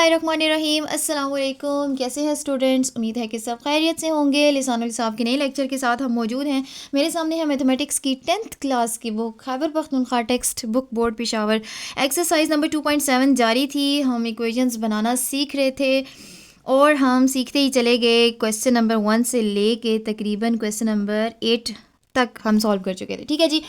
बिस्मिल्लाहिर्रहमानिर्रहीम। अस्सलाम वालेकुम। कैसे हैं स्टूडेंट्स? उम्मीद है कि सब खैरियत से होंगे। लिसानुल साहब के नए लेक्चर के साथ हम मौजूद हैं। मेरे सामने है मैथमेटिक्स की 10th क्लास की book Khyber Pakhtunkhwa text book board Peshawar. Exercise number 2.7 जारी थी। हम इक्वेशंस बनाना सीख रहे थे और हम सीखते ही चले गए। क्वेश्चन नंबर 1 से लेके तकरीबन क्वेश्चन नंबर 8 तक हम सॉल्व कर चुके थे। ठीक है जी,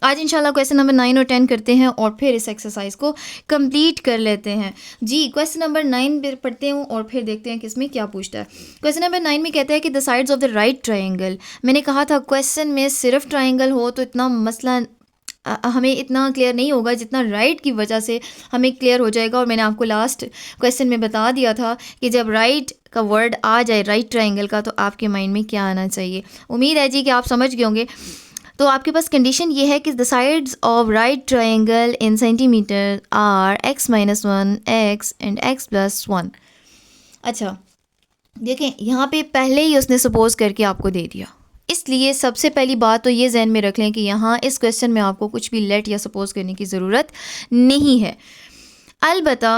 आज इंशाल्लाह क्वेश्चन नंबर 9 और 10 करते हैं और फिर इस एक्सरसाइज को कंप्लीट कर लेते हैं। जी, क्वेश्चन नंबर 9 पढ़ते हैं और फिर देखते हैं कि इसमें क्या पूछता है। क्वेश्चन नंबर 9 में कहता है कि the sides of the right triangle. मैंने कहा था क्वेश्चन में सिर्फ ट्राइंगल हो तो इतना मसला हमें इतना क्लियर नहीं होगा जितना राइट की वजह से हमें क्लियर हो जाएगा। और मैंने आपको लास्ट क्वेश्चन में बता दिया था कि जब राइट का वर्ड आ जाए राइट ट्राइंगल का तो आपके माइंड में क्या आना चाहिए। उम्मीद है जी कि आप समझ गए होंगे। तो आपके पास कंडीशन ये है कि the sides of right triangle in centimetre are x-1 x and x+1। अच्छा देखें, यहाँ पे पहले ही उसने सपोज करके आपको दे दिया, इसलिए सबसे पहली बात तो ये जहन में रख लें कि यहाँ इस क्वेश्चन में आपको कुछ भी लेट या सपोज करने की ज़रूरत नहीं है। अलबत्ता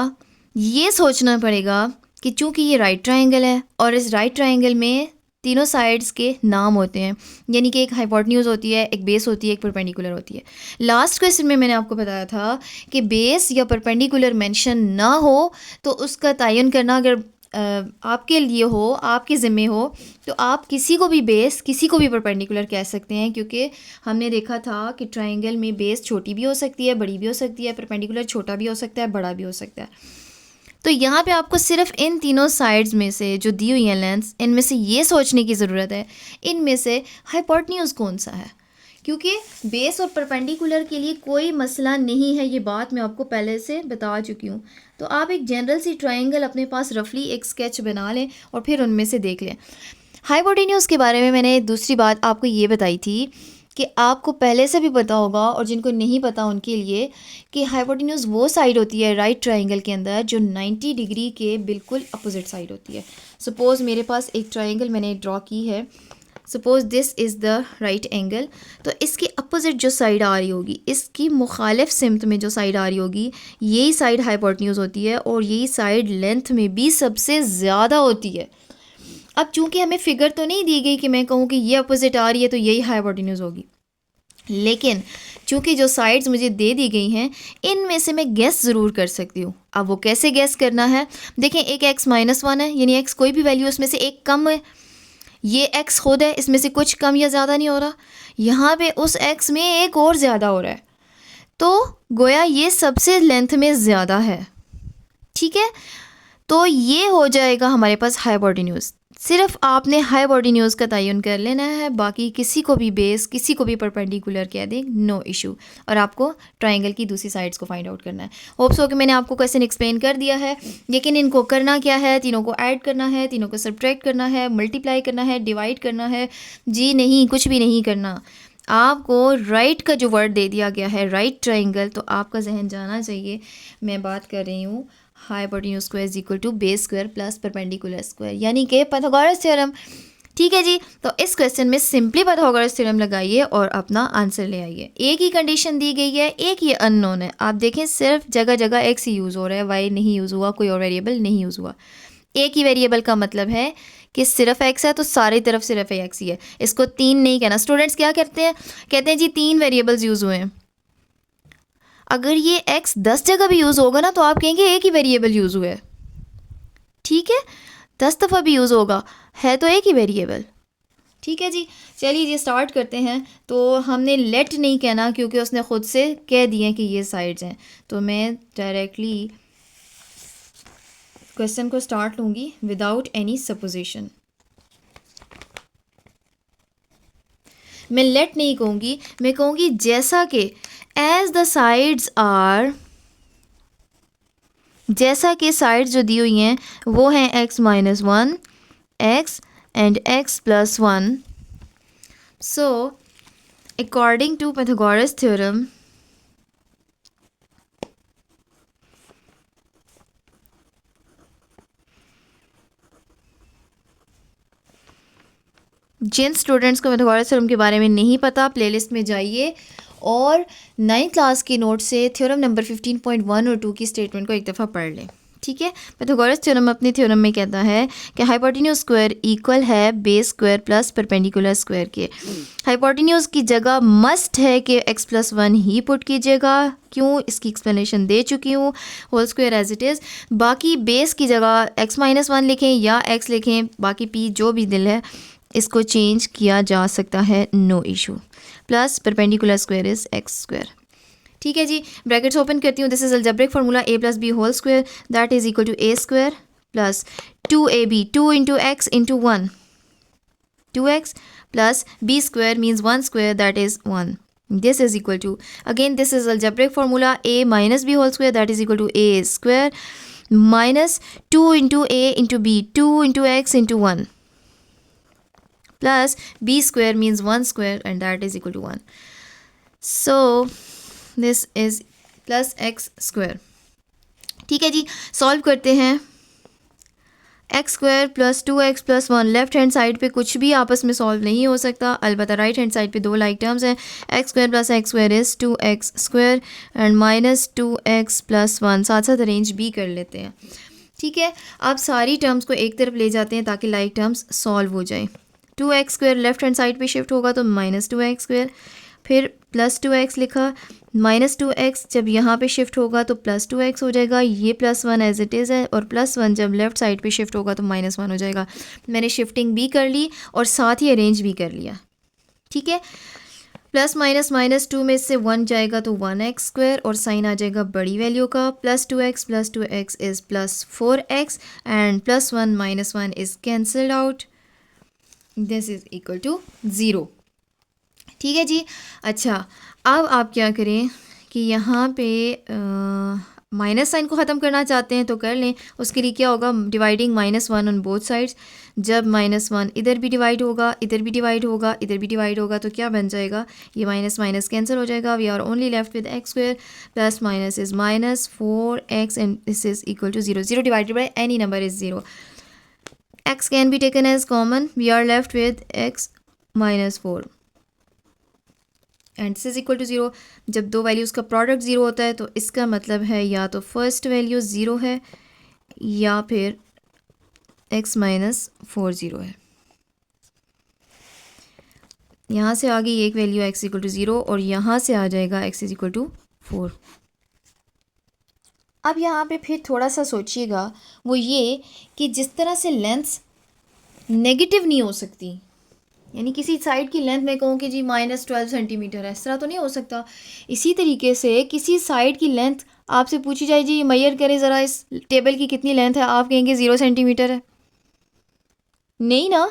ये सोचना पड़ेगा कि चूँकि ये राइट ट्राइंगल है और इस राइट ट्राइंगल में तीनों साइड्स के नाम होते हैं, यानी कि एक हाइपोटेन्यूज होती है, एक बेस होती है, एक परपेंडिकुलर होती है। लास्ट क्वेश्चन में मैंने आपको बताया था कि बेस या परपेंडिकुलर मेंशन ना हो तो उसका तयन करना अगर आपके लिए हो, आपके ज़िम्मे हो, तो आप किसी को भी बेस किसी को भी परपेंडिकुलर कह सकते हैं, क्योंकि हमने देखा था कि ट्राइंगल में बेस छोटी भी हो सकती है, बड़ी भी हो सकती है, परपेंडिकुलर छोटा भी हो सकता है, बड़ा भी हो सकता है। तो यहाँ पे आपको सिर्फ इन तीनों साइड्स में से जो दी हुई हैं लेंथ्स, इनमें से ये सोचने की ज़रूरत है इनमें से हाइपोटेन्यूज़ कौन सा है, क्योंकि बेस और परपेंडिकुलर के लिए कोई मसला नहीं है। ये बात मैं आपको पहले से बता चुकी हूँ। तो आप एक जनरल सी ट्राइंगल अपने पास रफली एक स्केच बना लें और फिर उनमें से देख लें। हाइपोटेन्यूज़ के बारे में मैंने दूसरी बात आपको ये बताई थी कि आपको पहले से भी पता होगा, और जिनको नहीं पता उनके लिए, कि हाइपोटेन्यूज़ वो साइड होती है राइट ट्राइंगल के अंदर जो 90 डिग्री के बिल्कुल अपोजिट साइड होती है। सपोज़ मेरे पास एक ट्राइंगल मैंने ड्रॉ की है, suppose this is the right angle, तो इसकी अपोजिट जो साइड आ रही होगी, इसकी मुखालिफ सिमत में जो साइड आ रही होगी, यही साइड हाइपोटेन्यूज़ होती है और यही साइड लेंथ में भी सबसे ज़्यादा होती है। अब चूंकि हमें फिगर तो नहीं दी गई कि मैं कहूँ कि ये अपोजिट आ रही है तो यही हाइपोटेन्यूज़ होगी, लेकिन चूंकि जो साइड्स मुझे दे दी गई हैं इनमें से मैं गेस ज़रूर कर सकती हूँ। अब वो कैसे गेस करना है, देखें, एक x-1 है, यानी x कोई भी वैल्यू उसमें से एक कम है, ये x खुद है, इसमें से कुछ कम या ज़्यादा नहीं हो रहा, यहाँ पे उस x में एक और ज़्यादा हो रहा है, तो गोया ये सबसे लेंथ में ज़्यादा है। ठीक है, तो ये हो जाएगा हमारे पास हाइपोटेन्यूज़। सिर्फ आपने हाइपोटेन्यूज़ का तयन कर लेना है, बाकी किसी को भी बेस किसी को भी परपेंडिकुलर कह दें, नो इशू। और आपको ट्राइंगल की दूसरी साइड्स को फाइंड आउट करना है। होप्स हो कि मैंने आपको क्वेश्चन एक्सप्लेन कर दिया है, लेकिन इनको करना क्या है, तीनों को ऐड करना है, तीनों को सब्ट्रैक्ट करना है, मल्टीप्लाई करना है, डिवाइड करना है। जी नहीं, कुछ भी नहीं करना। आपको राइट का जो वर्ड दे दिया गया है राइट ट्राइंगल, तो आपका जहन जाना चाहिए मैं बात कर रही हूँ hypotenuse square is equal to base square plus perpendicular square, यानी कि पाइथागोरस थ्योरम। ठीक है जी, तो इस क्वेश्चन में सिंपली पाइथागोरस थ्योरम लगाइए और अपना आंसर ले आइए। एक ही कंडीशन दी गई है, एक ही अननोन है। आप देखें सिर्फ जगह जगह एक्स ही यूज़ हो रहा है, वाई नहीं यूज़ हुआ, कोई और वेरिएबल नहीं यूज़ हुआ। एक ही वेरिएबल का मतलब है कि सिर्फ एक्स है तो सारी तरफ सिर्फ एक्स ही है, इसको तीन नहीं कहना। स्टूडेंट्स क्या करते हैं, कहते हैं जी 3 वेरिएबल्स यूज़ हुए हैं। अगर ये x 10 जगह भी यूज़ होगा ना तो आप कहेंगे एक ही वेरिएबल यूज़ हुआ है। ठीक है, 10 दफ़ा भी यूज़ होगा, है तो एक ही वेरिएबल। ठीक है जी, चलिए जी स्टार्ट करते हैं। तो हमने लेट नहीं कहना क्योंकि उसने ख़ुद से कह दिए कि ये साइड्स हैं, तो मैं डायरेक्टली क्वेश्चन को स्टार्ट लूँगी विदाउट एनी सपोजिशन। मैं लेट नहीं कहूँगी, मैं कहूँगी जैसा कि एज द साइड्स आर, जैसा कि साइड्स जो दी हुई हैं वो हैं x-1 x and x+1। So according to Pythagoras theorem, जिन स्टूडेंट्स को पाइथागोरस थ्योरम के बारे में नहीं पता, प्लेलिस्ट में जाइए और 9th क्लास के नोट से थ्योरम नंबर 15.1 और 2 की स्टेटमेंट को एक दफ़ा पढ़ लें। ठीक है। पाइथागोरस थ्योरम अपनी थ्योरम में कहता है कि हाइपोटेन्यूज स्क्वायर इक्वल है base square plus perpendicular square के। हाइपोटेन्यूज की जगह मस्ट है कि x+1 ही पुट कीजिएगा। क्यों, इसकी एक्सप्लेनेशन दे चुकी हूँ। Whole square as it is. बाकी बेस की जगह x-1 लिखें या x लिखें, बाकी p जो भी दिल है इसको चेंज किया जा सकता है, no issue. Plus perpendicular square is x square. ठीक है जी, ब्रैकेट्स ओपन करती हूँ। This is algebraic formula a plus B whole square that is equal to a square plus 2ab 2 into X into 1 2x plus b square means 1 square that is 1. This is equal to, again this is algebraic formula, a minus b whole square that is equal to a square minus 2 into a into b 2 into x into 1 plus b square means 1 square and that is equal to 1. So this is plus x square. ठीक है जी, solve करते हैं। X square plus 2x plus 1, left hand side पे कुछ भी आपस में solve नहीं हो सकता, अलबत्ता राइट हैंड साइड पे दो लाइक टर्म्स हैं। X square plus x square is 2x square and minus 2x plus 1 साथ साथ अरेंज भी कर लेते हैं। ठीक है, आप सारी टर्म्स को एक तरफ ले जाते हैं ताकि लाइक टर्म्स सॉल्व हो जाएं। 2x square left hand side पे शिफ्ट होगा तो माइनस 2x स्क्वायर, फिर प्लस 2x लिखा, माइनस 2x जब यहाँ पे शिफ्ट होगा तो प्लस 2x हो जाएगा, ये प्लस 1 एज इट इज़ है, और प्लस 1 जब लेफ़्ट साइड पे शिफ्ट होगा तो माइनस 1 हो जाएगा। मैंने शिफ्टिंग भी कर ली और साथ ही अरेंज भी कर लिया। ठीक है, प्लस माइनस माइनस 2 में से 1 जाएगा तो 1x स्क्वायर और साइन आ जाएगा बड़ी वैल्यू का, plus 2x is plus 4x and plus 1 minus 1 is cancelled out, this is equal to 0। ठीक है जी। अच्छा, अब आप क्या करें कि यहाँ पे माइनस साइन को ख़त्म करना चाहते हैं तो कर लें। उसके लिए क्या होगा, डिवाइडिंग -1 ऑन बोथ साइड्स। जब -1 इधर भी डिवाइड होगा, इधर भी डिवाइड होगा, इधर भी डिवाइड होगा तो क्या बन जाएगा, ये माइनस माइनस कैंसिल हो जाएगा। We are only left with X square plus minus is minus 4x and this is equal to 0। 0 divided by any number is 0। x can be taken as common, we are left with x minus 4 and this is equal to 0। जब दो values का product 0 होता है तो इसका मतलब है या तो फर्स्ट वैल्यू 0 है या फिर x माइनस 4 0 है। यहाँ से आ गई एक वैल्यू x इक्वल टू 0 और यहाँ से आ जाएगा x इज इक्वल टू 4। अब यहाँ पे फिर थोड़ा सा सोचिएगा, वो ये कि जिस तरह से लेंथ्स नेगेटिव नहीं हो सकती, यानी किसी साइड की लेंथ में कहूँ कि जी -12 सेंटीमीटर है, इस तरह तो नहीं हो सकता। इसी तरीके से किसी साइड की लेंथ आपसे पूछी जाए, जी मेजर करें ज़रा इस टेबल की कितनी लेंथ है, आप कहेंगे 0 सेंटीमीटर है। नहीं ना,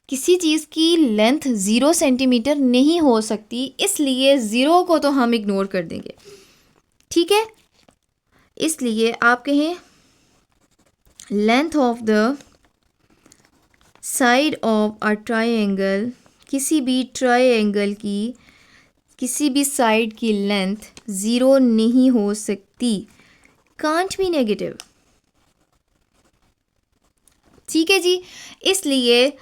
किसी चीज़ की लेंथ 0 सेंटीमीटर नहीं हो सकती, इसलिए 0 को तो हम इग्नोर कर देंगे। ठीक है, इसलिए आप कहें length of the side of a triangle, किसी भी ट्राइंगल की किसी भी साइड की लेंथ 0 नहीं हो सकती, कांट बी नेगेटिव। ठीक है जी, इसलिए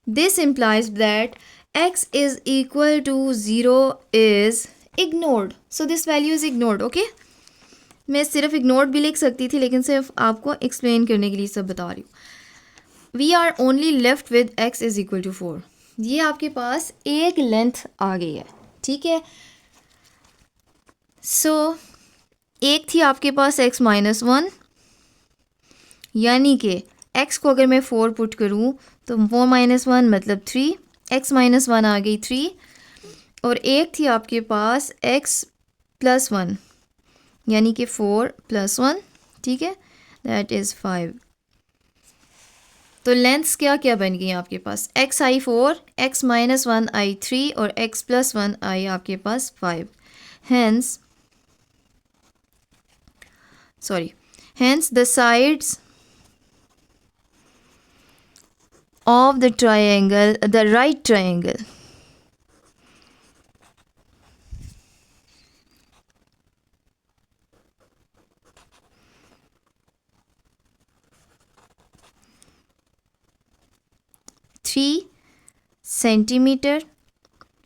this implies that x is equal to 0 is ignored, so this value is ignored. Okay, मैं सिर्फ इग्नोर्ड भी लिख सकती थी लेकिन सिर्फ आपको एक्सप्लेन करने के लिए सब बता रही हूँ। We are only left with x is equal to 4। ये आपके पास एक लेंथ आ गई है। ठीक है, सो एक थी आपके पास x माइनस 1, यानी कि x को अगर मैं 4 पुट करूँ तो 4 माइनस 1 मतलब 3, x माइनस 1 आ गई 3, और एक थी आपके पास x प्लस 1 यानी कि 4 प्लस 1, ठीक है, दैट इज़ 5। तो लेंथ्स क्या क्या बन गई आपके पास, x आई 4, x माइनस 1 आई 3 और x प्लस 1 आई आपके पास 5। Hence the sides of the triangle, the right triangle, (3 centimeter,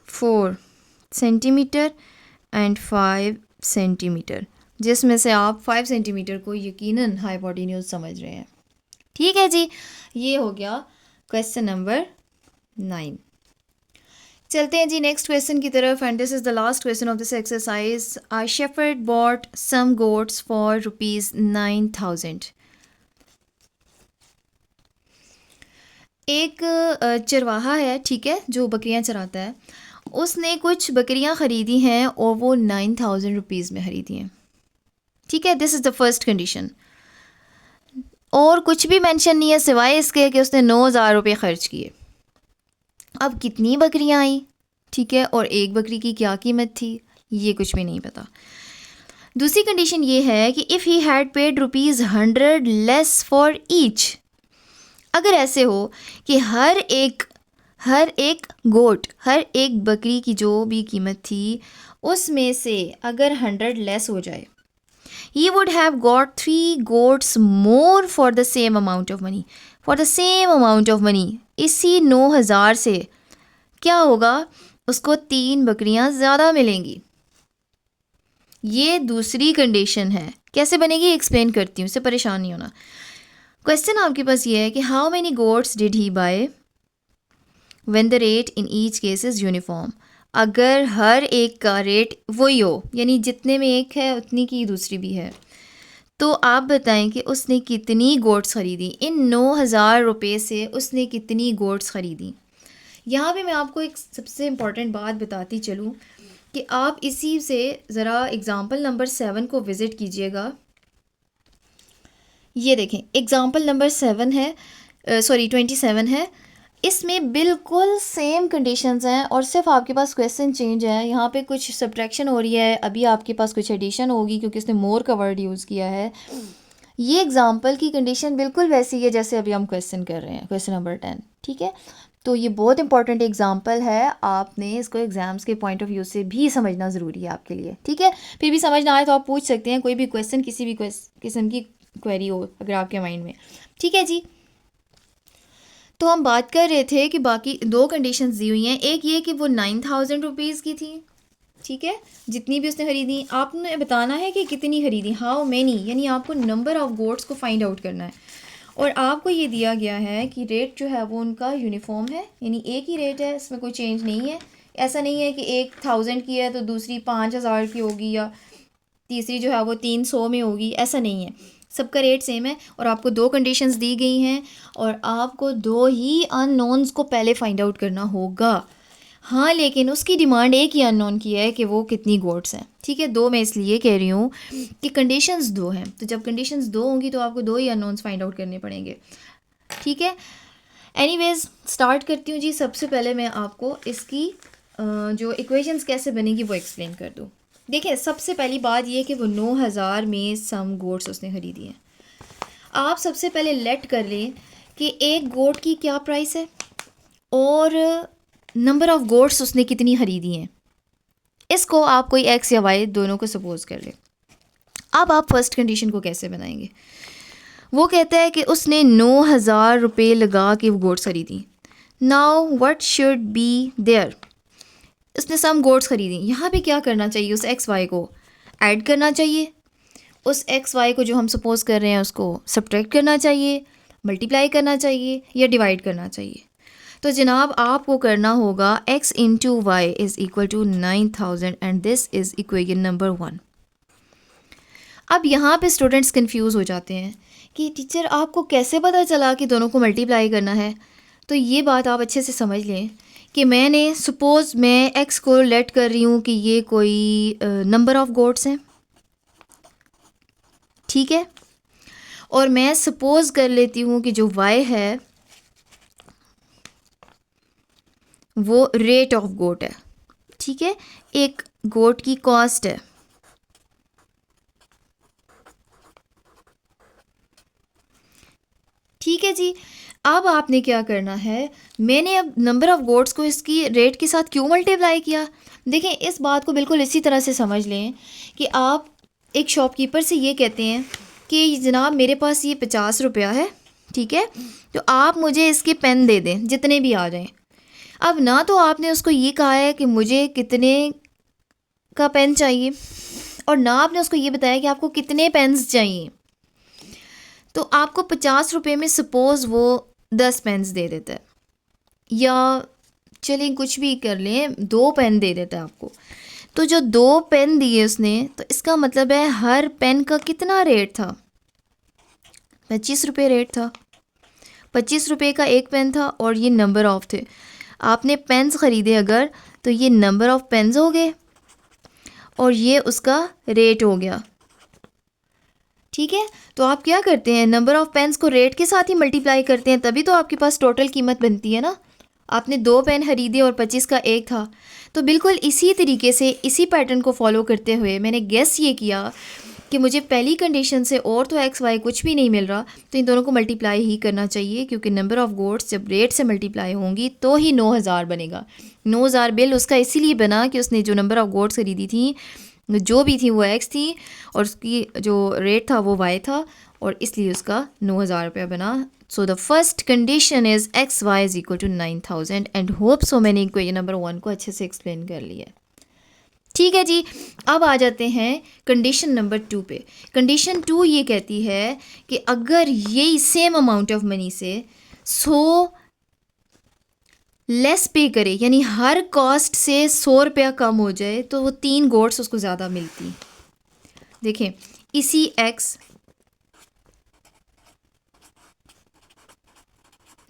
4 centimeter and 5 centimeter) जिसमें से आप 5 सेंटीमीटर को यकीनन हाइपोटेन्यूज समझ रहे हैं। ठीक है जी, ये हो गया क्वेश्चन नंबर 9। चलते हैं जी नेक्स्ट क्वेश्चन की तरफ, and this is the last question of this exercise. A shepherd bought some goats for ₹9,000। एक चरवाहा है, ठीक है, जो बकरियां चराता है, उसने कुछ बकरियां ख़रीदी हैं और वो 9,000 रुपीज़ में ख़रीदी हैं। ठीक है, this is the first condition. और कुछ भी मेंशन नहीं है सिवाय इसके कि उसने 9,000 रुपये ख़र्च किए। अब कितनी बकरियां आई, ठीक है, और एक बकरी की क्या कीमत थी, ये कुछ भी नहीं पता। दूसरी कंडीशन ये है कि if he had paid ₹100 less for each. अगर ऐसे हो कि हर एक गोट, हर एक बकरी की जो भी कीमत थी उसमें से अगर 100 लेस हो जाए, he would have got 3 goats more for the same amount of money. For the same amount of money, इसी 9,000 से क्या होगा, उसको 3 बकरियां ज़्यादा मिलेंगी। ये दूसरी कंडीशन है। कैसे बनेगी एक्सप्लेन करती हूँ, इससे परेशान नहीं होना। क्वेश्चन आपके पास ये है कि how many goats did he by when the rate in each case is uniform. अगर हर एक का रेट वही हो, यानी जितने में एक है उतनी की दूसरी भी है, तो आप बताएं कि उसने कितनी गोट्स ख़रीदी। इन 9,000 रुपये से उसने कितनी गोट्स ख़रीदी। यहाँ पे मैं आपको एक सबसे इम्पॉर्टेंट बात बताती चलूँ कि आप इसी से ज़रा एग्ज़ाम्पल नंबर 7 को विज़िट कीजिएगा। ये देखें, एग्ज़ाम्पल नंबर 7 है, 27 है। इसमें बिल्कुल सेम कंडीशंस हैं और सिर्फ आपके पास क्वेश्चन चेंज है। यहाँ पे कुछ सब्ट्रैक्शन हो रही है, अभी आपके पास कुछ एडिशन होगी क्योंकि इसने मोर का वर्ड यूज़ किया है। ये एग्ज़ाम्पल की कंडीशन बिल्कुल वैसी है जैसे अभी हम क्वेश्चन कर रहे हैं, क्वेश्चन नंबर 10। ठीक है, तो ये बहुत इंपॉर्टेंट एग्जाम्पल है, आपने इसको एग्ज़ाम्स के पॉइंट ऑफ व्यू से भी समझना ज़रूरी है आपके लिए। ठीक है, फिर भी समझ ना आए तो आप पूछ सकते हैं, कोई भी क्वेश्चन, किसी भी किस्म की क्वेरी हो अगर आपके माइंड में। ठीक है जी, तो हम बात कर रहे थे कि बाकी 2 कंडीशंस दी हुई हैं। एक ये कि वो 9,000 रुपीज़ की थी, ठीक है, जितनी भी उसने ख़रीदी। आपने बताना है कि कितनी ख़रीदी, हाउ मैनी, यानी आपको नंबर ऑफ़ गोट्स को फाइंड आउट करना है। और आपको ये दिया गया है कि रेट जो है वो उनका यूनिफॉर्म है, यानी एक ही रेट है, इसमें कोई चेंज नहीं है। ऐसा नहीं है कि एक 1000 की है तो दूसरी 5,000 की होगी या तीसरी जो है वो 300 में होगी, ऐसा नहीं है, सबका रेट सेम है। और आपको 2 कंडीशंस दी गई हैं और आपको 2 ही अननोन्स को पहले फाइंड आउट करना होगा। हाँ, लेकिन उसकी डिमांड एक ही अननोन की है कि वो कितनी गोट्स हैं। ठीक है, 2 मैं इसलिए कह रही हूँ कि कंडीशंस 2 हैं, तो जब कंडीशंस 2 होंगी तो आपको 2 ही अननोन्स फाइंड आउट करने पड़ेंगे। ठीक है, एनीवेज स्टार्ट करती हूँ जी। सबसे पहले मैं आपको इसकी जो इक्वेशंस कैसे बनेगी वो एक्सप्लेन कर दूँ। देखिए, सबसे पहली बात ये कि वो 9,000 में सम गोट्स उसने ख़रीदी हैं। आप सबसे पहले लेट कर लें कि एक गोट की क्या प्राइस है और नंबर ऑफ़ गोट्स उसने कितनी ख़रीदी हैं। इसको आप कोई एक्स या वाई दोनों को सपोज कर लें। अब आप फर्स्ट कंडीशन को कैसे बनाएंगे, वो कहता है कि उसने 9,000 रुपये लगा के वो गोट्स ख़रीदी। Now what should be there, उसने सम गोट्स ख़रीदी। यहाँ पे क्या करना चाहिए, उस एक्स वाई को ऐड करना चाहिए, उस एक्स वाई को जो हम सपोज कर रहे हैं उसको सब्ट्रैक्ट करना चाहिए, मल्टीप्लाई करना चाहिए या डिवाइड करना चाहिए। तो जनाब आपको करना होगा x into Y is equal to 9,000 and this is equation number 1। अब यहाँ पे स्टूडेंट्स कंफ्यूज हो जाते हैं कि टीचर आपको कैसे पता चला कि दोनों को मल्टीप्लाई करना है। तो ये बात आप अच्छे से समझ लें कि मैंने सपोज़ मैं x को लेट कर रही हूँ कि ये कोई नंबर ऑफ़ गोट्स हैं, ठीक है, और मैं सपोज़ कर लेती हूँ कि जो y है वो रेट ऑफ गोट है। ठीक है, एक गोट की कॉस्ट है। ठीक है जी, अब आपने क्या करना है, मैंने अब नंबर ऑफ़ गोट्स को इसकी रेट के साथ क्यों मल्टीप्लाई किया। देखें, इस बात को बिल्कुल इसी तरह से समझ लें कि आप एक शॉपकीपर से ये कहते हैं कि जनाब मेरे पास ये 50 रुपया है, ठीक है, तो आप मुझे इसके पेन दे दें जितने भी आ जाएं। अब ना तो आपने उसको ये कहा है कि मुझे कितने का पेन चाहिए, और ना आपने उसको ये बताया कि आपको कितने पेन्स चाहिए, तो आपको 50 रुपये में सपोज़ वो 10 पेन्स दे देता है, या चलिए कुछ भी कर लें 2 पेन दे देता है आपको। तो जो 2 पेन दिए उसने, तो इसका मतलब है हर पेन का कितना रेट था? 25 रुपये रेट था। 25 रुपये का एक पेन था और ये नंबर ऑफ थे। आपने पेन्स ख़रीदे अगर, तो ये नंबर ऑफ पेन्स हो गए और ये उसका रेट हो गया। ठीक है, तो आप क्या करते हैं, नंबर ऑफ पेन्स को रेट के साथ ही मल्टीप्लाई करते हैं, तभी तो आपके पास टोटल कीमत बनती है ना। आपने 2 पेन खरीदे और 25 का एक था। तो बिल्कुल इसी तरीके से, इसी पैटर्न को फॉलो करते हुए मैंने गेस ये किया कि मुझे पहली कंडीशन से और तो एक्स वाई कुछ भी नहीं मिल रहा, तो इन दोनों को मल्टीप्लाई ही करना चाहिए, क्योंकि नंबर ऑफ़ गोड्स जब रेट से मल्टीप्लाई होंगी तो ही 9000 बनेगा। 9000 बिल उसका इसीलिए बना कि उसने जो नंबर ऑफ़ गोड्स खरीदी थी, जो भी थी वो एक्स थी और उसकी जो रेट था वो वाई था, और इसलिए उसका 9000 रुपया बना। So the first condition is X Y is equal to 9000 and hope so मैंने इक्वेशन नंबर 1 को अच्छे से एक्सप्लेन कर लिया। ठीक है जी, अब आ जाते हैं कंडीशन नंबर 2 पे। कंडीशन 2 ये कहती है कि अगर यही सेम अमाउंट ऑफ मनी से 100 लेस पे करे, यानी हर कॉस्ट से 100 रुपया कम हो जाए, तो वो 3 गोड्स उसको ज़्यादा मिलती। देखें, इसी X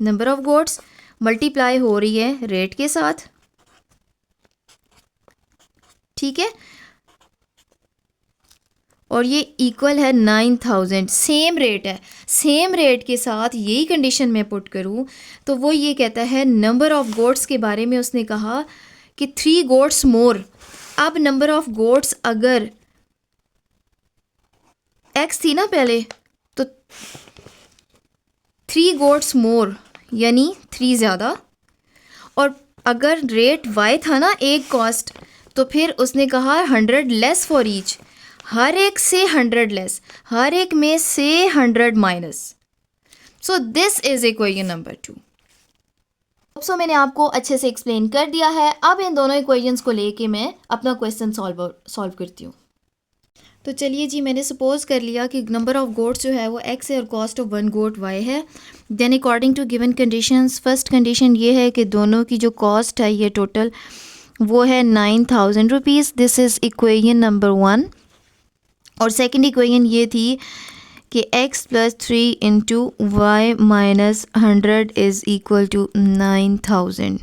number of goats multiply हो रही है रेट के साथ, ठीक है, और ये इक्वल है 9000। सेम रेट है, सेम रेट के साथ यही कंडीशन मैं पुट करूँ तो वो ये कहता है नंबर ऑफ गोड्स के बारे में उसने कहा कि 3 गोड्स मोर। अब नंबर ऑफ गोड्स अगर एक्स थी ना पहले, तो 3 गोड्स मोर यानी 3 ज़्यादा, और अगर रेट वाई था ना एक कॉस्ट, तो फिर उसने कहा 100 लेस फॉर ईच, हर एक से 100 लेस, हर एक में से 100 minus. So this is equation number 2। सो मैंने आपको अच्छे से एक्सप्लेन कर दिया है। अब इन दोनों इक्वेशंस को लेके मैं अपना क्वेश्चन सॉल्व करती हूँ। तो चलिए जी, मैंने सपोज कर लिया कि नंबर ऑफ गोड्स जो है वो एक्स है और कॉस्ट ऑफ 1 गोड वाई है। Then according to given conditions, first condition ये है कि दोनों की जो कॉस्ट है ये टोटल वो है 9000 rupees. This is equation number 1। और सेकंड इक्वेशन ये थी कि x plus 3 into y minus 100 is equal to 9000।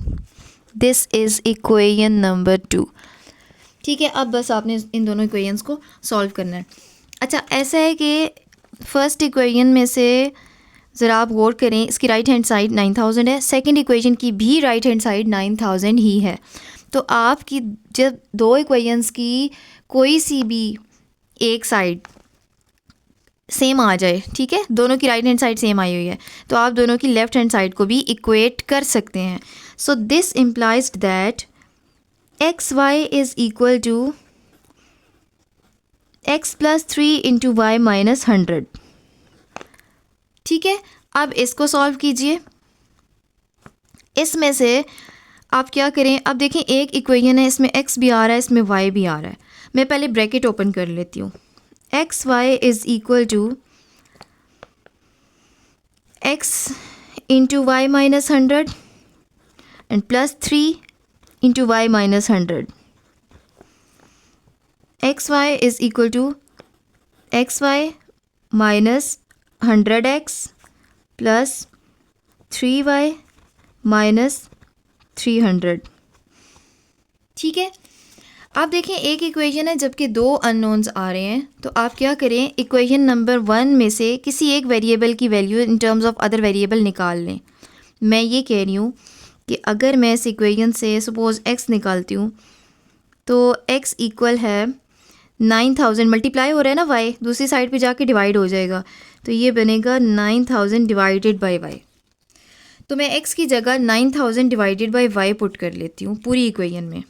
This is equation number 2। ठीक है, अब बस आपने इन दोनों इक्वेशंस को सॉल्व करना है। अच्छा, ऐसा है कि फर्स्ट इक्वेशन में से ज़रा आप गौर करें, इसकी राइट हैंड साइड 9000 है, सेकंड इक्वेशन की भी राइट हैंड साइड 9000 ही है। तो आपकी जब दो इक्वेशंस की कोई सी भी एक साइड सेम आ जाए, ठीक है, दोनों की राइट हैंड साइड सेम आई हुई है, तो आप दोनों की लेफ़्ट हैंड साइड को भी इक्वेट कर सकते हैं। So this implies that x Y is equal to x plus 3 into y minus 100। ठीक है, अब इसको सॉल्व कीजिए। इसमें से आप क्या करें, अब देखें एक इक्वेशन है, इसमें x भी आ रहा है, इसमें y भी आ रहा है। मैं पहले ब्रैकेट ओपन कर लेती हूँ। X Y is equal to x into y minus 100 and plus 3 into y minus 100। X Y is equal to x y minus 100x plus 3y minus 300। ठीक है, आप देखें एक इक्वेशन है जबकि दो अननोन्स आ रहे हैं, तो आप क्या करें, इक्वेशन नंबर 1 में से किसी एक वेरिएबल की value in terms of other variable निकाल लें। मैं ये कह रही हूँ कि अगर मैं इस इक्वेशन से सपोज़ x निकालती हूँ, तो x इक्वल है 9000, मल्टीप्लाई हो रहा है ना y, दूसरी साइड पे जाके डिवाइड हो जाएगा, तो ये बनेगा 9000 डिवाइडेड बाई y। तो मैं x की जगह 9000 डिवाइडेड बाई y पुट कर लेती हूँ पूरी इक्वेशन में।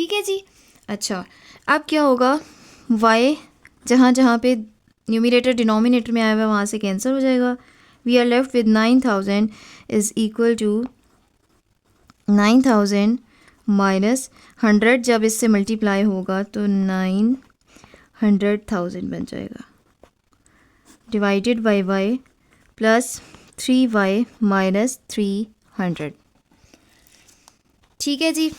ठीक है जी। अच्छा, अब क्या होगा, y जहाँ जहाँ पे न्यूमरेटर डिनोमिनेटर में आया हुआ है वहाँ से कैंसिल हो जाएगा। We are left with 9000 is equal to 9000 minus 100, जब इससे मल्टीप्लाई होगा तो 900,000 बन जाएगा, divided by y plus 3y minus 300। ठीक है जी।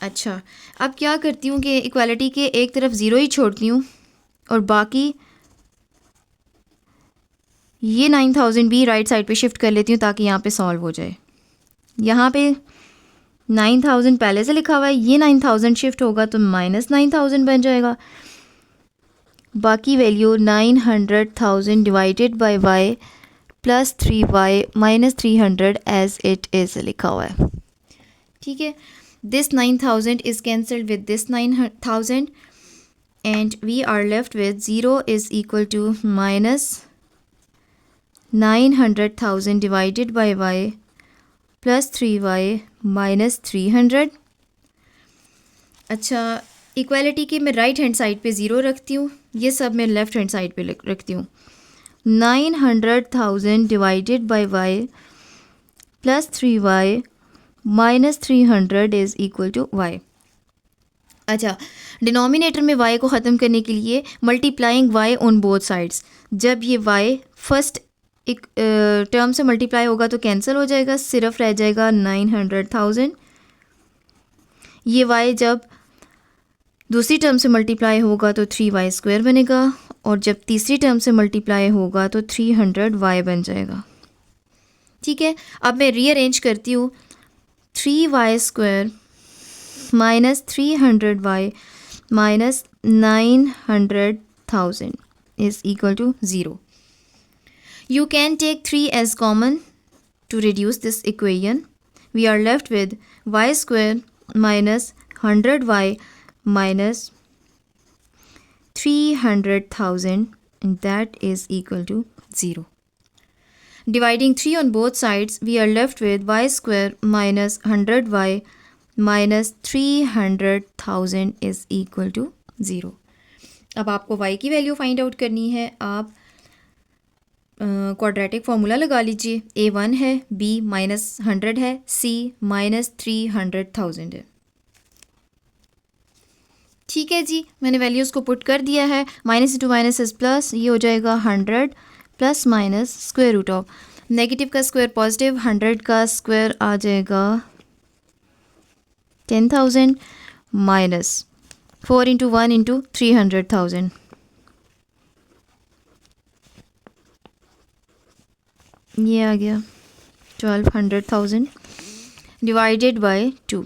अच्छा, अब क्या करती हूँ कि इक्वालिटी के एक तरफ ज़ीरो ही छोड़ती हूँ और बाकी ये 9000 भी राइट साइड पे शिफ्ट कर लेती हूँ ताकि यहाँ पे सॉल्व हो जाए। यहाँ पे 9000 पहले से लिखा हुआ है, ये 9000 शिफ्ट होगा तो माइनस 9000 बन जाएगा। बाकी value 900,000 divided by y plus 3y minus 300 as it is लिखा हुआ है। ठीक है, this 9000 is cancelled with this 9000 and we are left with 0 is equal to minus 900,000 divided by y plus 3y minus 300। अच्छा, equality के मैं right hand side पे zero रखती हूँ, ये सब मैं लेफ़्ट हैंड साइड पे रखती हूँ। 900,000 divided by y plus 3y minus 300 is equal to y। अच्छा, डिनोमिनेटर में y को ख़त्म करने के लिए multiplying y on both sides, जब ये y फर्स्ट एक टर्म से मल्टीप्लाई होगा तो कैंसिल हो जाएगा, सिर्फ रह जाएगा 900,000। ये y जब दूसरी टर्म से मल्टीप्लाई होगा तो 3y² बनेगा और जब तीसरी टर्म से मल्टीप्लाई होगा तो 300y बन जाएगा। ठीक है, अब मैं रीअरेंज करती हूँ। 3y² minus 300y minus 900,000 is equal to 0. You can take 3 as common to reduce this equation. We are left with y² minus 100y minus 300,000 and that is equal to 0. Dividing 3 on both sides, we are left with y² minus 100y minus 300,000 is equal to 0. अब आपको y की value find out करनी है। आप quadratic formula लगा लीजिए। a1 है, b minus 100 है, c माइनस 300,000 है। ठीक है जी, मैंने वैल्यूज़ को पुट कर दिया है। Minus into minus is plus, ये हो जाएगा 100 plus minus square root of negative का स्क्वायर पॉजिटिव, 100 का स्क्वायर आ जाएगा 10,000 माइनस 4 इंटू 1 इंटू 300,000, ये आ गया 1200,000 divided by 2।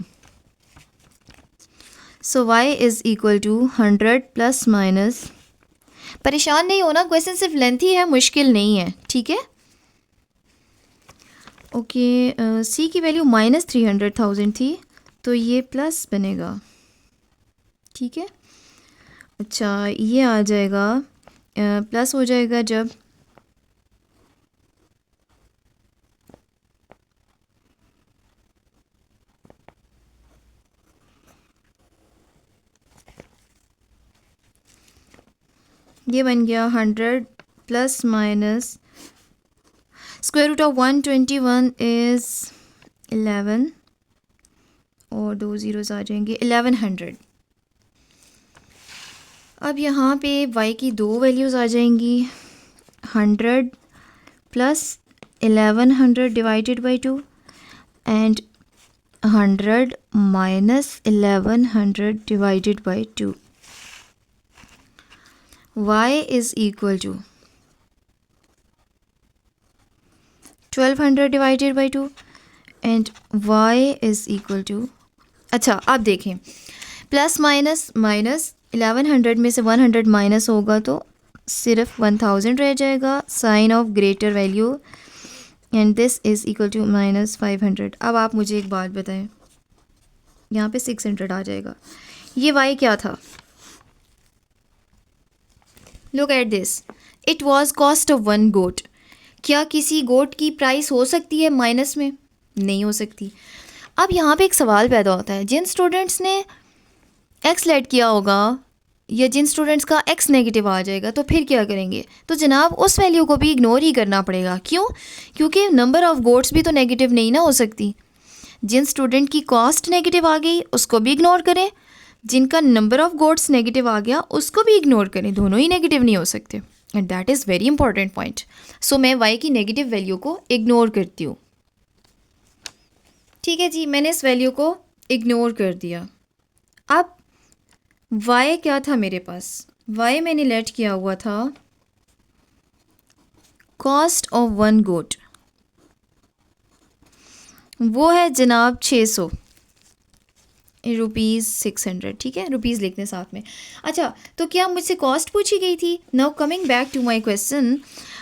So y is equal to 100 plus minus, परेशान नहीं होना, क्वेश्चन सिर्फ लेंथी है, मुश्किल नहीं है। ठीक है, ओके। c की वैल्यू माइनस 300,000 थी तो ये प्लस बनेगा। ठीक है, अच्छा ये आ जाएगा प्लस हो जाएगा जब ये बन गया 100 plus minus square root of 121 is 11 और 2 ज़ीरोज़ आ जाएंगे 1100। अब यहाँ पे y की दो वैल्यूज़ आ जाएंगी, 100 plus 1100 divided by 2 and 100 minus 1100 divided by 2। y is equal to 1200 divided by 2 and y is equal to, अच्छा अब देखें, प्लस माइनस माइनस 1100 में से 100 माइनस होगा तो सिर्फ 1000 रह जाएगा, sign of greater value and this is equal to minus 500। अब आप मुझे एक बात बताएं, यहाँ पे 600 आ जाएगा। ये y क्या था? Look at this, it was cost of 1 गोट। क्या किसी गोट की प्राइस हो सकती है माइनस में? नहीं हो सकती। अब यहाँ पे एक सवाल पैदा होता है, जिन स्टूडेंट्स ने एक्स लेट किया होगा या जिन स्टूडेंट्स का एक्स नेगेटिव आ जाएगा तो फिर क्या करेंगे? तो जनाब उस वैल्यू को भी इग्नोर ही करना पड़ेगा। क्यों? क्योंकि नंबर ऑफ़ गोट्स भी तो नेगेटिव नहीं ना हो सकती। जिन स्टूडेंट की कॉस्ट नेगेटिव आ गई उसको भी इग्नोर करें, जिनका नंबर ऑफ़ गोट्स नेगेटिव आ गया उसको भी इग्नोर करें, दोनों ही नेगेटिव नहीं हो सकते। And that is very important point. So मैं वाई की नेगेटिव वैल्यू को इग्नोर करती हूँ। ठीक है जी, मैंने इस वैल्यू को इग्नोर कर दिया। अब वाई क्या था मेरे पास? वाई मैंने लेट किया हुआ था कॉस्ट ऑफ वन गोट, वो है जनाब 600 रुपीज़ 600। ठीक है, रुपीज़ लिखने साथ में। अच्छा, तो क्या मुझसे कॉस्ट पूछी गई थी? Now coming back to my question,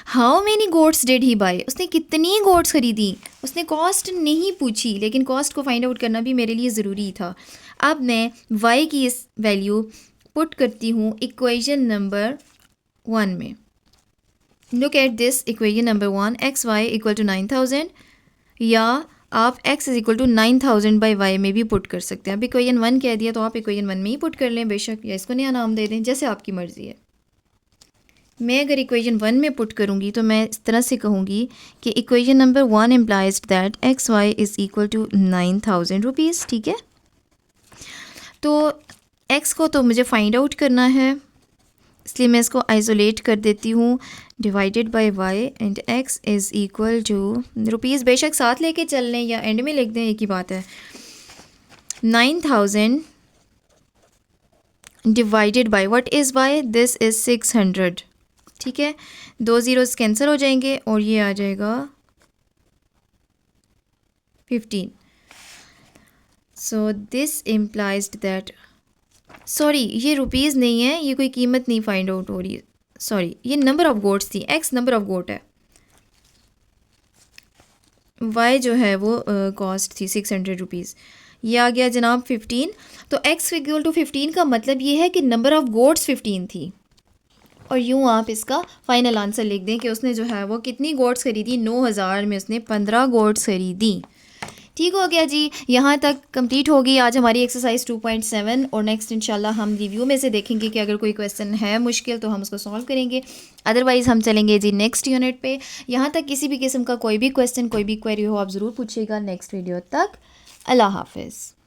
how many goats did he buy? उसने कितनी गोट्स खरीदी? उसने कॉस्ट नहीं पूछी, लेकिन कॉस्ट को फाइंड आउट करना भी मेरे लिए ज़रूरी था। अब मैं वाई की इस वैल्यू पुट करती हूँ इक्वेशन नंबर 1 में। Look at this equation number 1, x y equal to 9000, या आप x is equal to 9000 by y में भी पुट कर सकते हैं। अब इक्वेशन 1 कह दिया तो आप इक्वेशन 1 में ही पुट कर लें बेशक, या इसको नया नाम दे दें, जैसे आपकी मर्ज़ी है। मैं अगर इक्वेशन 1 में पुट करूँगी तो मैं इस तरह से कहूँगी कि equation number 1 implies that x Y is equal to 9000 rupees. ठीक है, तो x को तो मुझे फाइंड आउट करना है, इसलिए मैं इसको आइसोलेट कर देती हूँ, divided by y, and x is equal to rupees बेशक साथ लेके चल लें या एंड में लिख दें, एक ही बात है। 9000 divided by what is y, this is 600। ठीक है, 2 ज़ीरोज़ कैंसिल हो जाएंगे और ये आ जाएगा 15। सो दिस इम्प्लाइज दैट, सॉरी ये रुपीज़ नहीं है, ये कोई कीमत नहीं फाइंड आउट हो रही है, सॉरी ये नंबर ऑफ़ गोट्स थी, एक्स नंबर ऑफ़ गोट है, वाई जो है वो कॉस्ट थी 600 रुपीज़, ये आ गया जनाब 15। तो एक्स इक्वल टू 15 का मतलब ये है कि नंबर ऑफ़ गोट्स 15 थी। और यूँ आप इसका फाइनल आंसर लिख दें कि उसने जो है वो कितनी गोट्स खरीदी? 9000 में उसने 15 गोट्स खरीदी। ठीक हो गया जी, यहाँ तक कंप्लीट होगी आज हमारी एक्सरसाइज 2.7। और नेक्स्ट इंशाल्लाह हम रिव्यू में से देखेंगे कि अगर कोई क्वेश्चन है मुश्किल तो हम उसको सॉल्व करेंगे, अदरवाइज़ हम चलेंगे जी नेक्स्ट यूनिट पे। यहाँ तक किसी भी किस्म का कोई भी क्वेश्चन, कोई भी क्वेरी हो आप ज़रूर पूछिएगा नेक्स्ट वीडियो तक। अल्लाह हाफिज़।